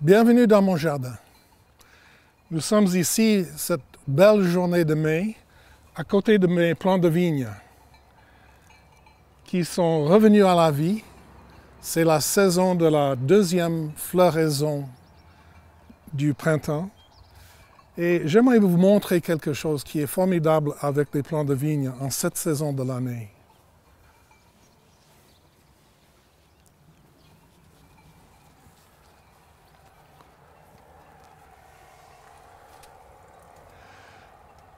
Bienvenue dans mon jardin. Nous sommes ici cette belle journée de mai, à côté de mes plants de vigne qui sont revenus à la vie. C'est la saison de la deuxième floraison du printemps. Et j'aimerais vous montrer quelque chose qui est formidable avec les plants de vigne en cette saison de l'année.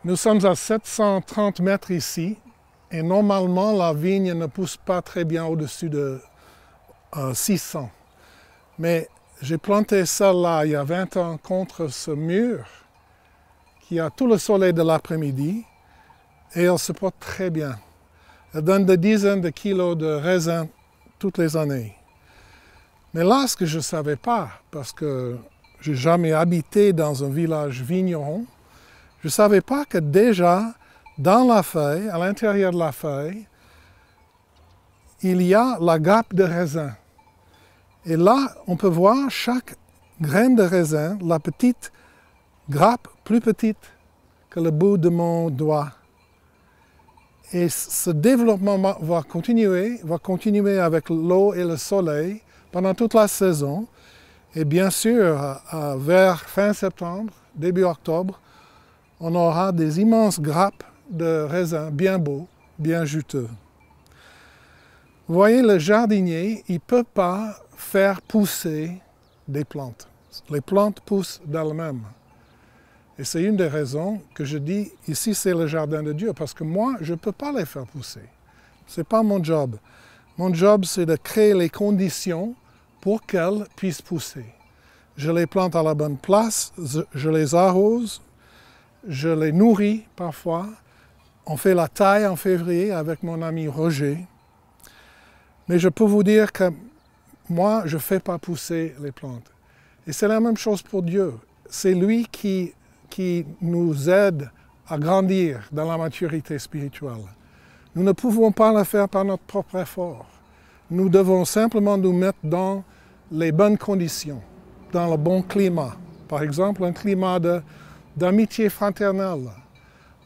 Nous sommes à 730 mètres ici et normalement la vigne ne pousse pas très bien au-dessus de 600. Mais j'ai planté celle-là il y a 20 ans contre ce mur qui a tout le soleil de l'après-midi et elle se porte très bien. Elle donne des dizaines de kilos de raisins toutes les années. Mais là, ce que je ne savais pas, parce que je n'ai jamais habité dans un village vigneron, je ne savais pas que déjà, dans la feuille, à l'intérieur de la feuille, il y a la grappe de raisin. Et là, on peut voir chaque graine de raisin, la petite grappe plus petite que le bout de mon doigt. Et ce développement va continuer avec l'eau et le soleil pendant toute la saison. Et bien sûr, vers fin septembre, début octobre, on aura des immenses grappes de raisins bien beaux, bien juteux. Vous voyez, le jardinier, il ne peut pas faire pousser des plantes. Les plantes poussent d'elles-mêmes. Et c'est une des raisons que je dis, ici c'est le jardin de Dieu, parce que moi, je ne peux pas les faire pousser. Ce n'est pas mon job. Mon job, c'est de créer les conditions pour qu'elles puissent pousser. Je les plante à la bonne place, je les arrose, je les nourris parfois. On fait la taille en février avec mon ami Roger. Mais je peux vous dire que moi, je ne fais pas pousser les plantes. Et c'est la même chose pour Dieu. C'est lui qui nous aide à grandir dans la maturité spirituelle. Nous ne pouvons pas le faire par notre propre effort. Nous devons simplement nous mettre dans les bonnes conditions, dans le bon climat. Par exemple, un climat d'amitié fraternelle,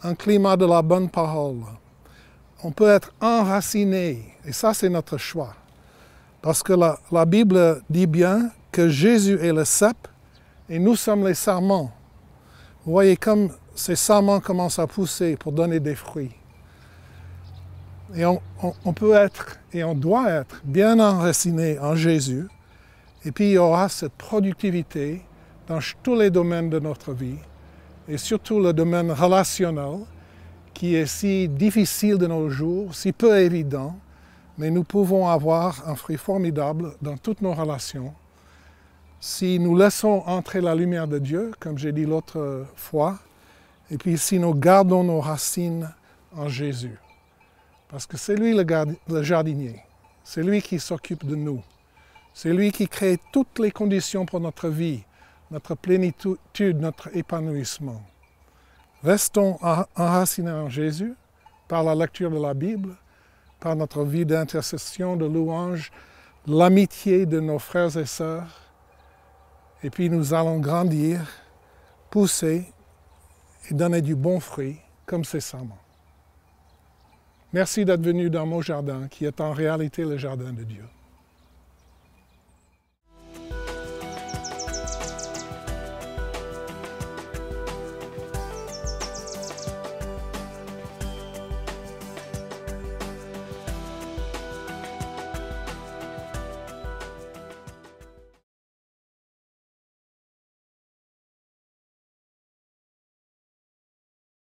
un climat de la bonne parole. On peut être enraciné, et ça c'est notre choix. Parce que la Bible dit bien que Jésus est le cep et nous sommes les sarments. Vous voyez comme ces sarments commencent à pousser pour donner des fruits. Et on peut être, et on doit être, bien enraciné en Jésus. Et puis il y aura cette productivité dans tous les domaines de notre vie. Et surtout le domaine relationnel, qui est si difficile de nos jours, si peu évident, mais nous pouvons avoir un fruit formidable dans toutes nos relations si nous laissons entrer la lumière de Dieu, comme j'ai dit l'autre fois, et puis si nous gardons nos racines en Jésus. Parce que c'est lui le jardinier, c'est lui qui s'occupe de nous, c'est lui qui crée toutes les conditions pour notre vie, notre plénitude, notre épanouissement. Restons enracinés en Jésus par la lecture de la Bible, par notre vie d'intercession, de louange, l'amitié de nos frères et sœurs. Et puis nous allons grandir, pousser et donner du bon fruit comme ces sarments. Merci d'être venu dans mon jardin qui est en réalité le jardin de Dieu.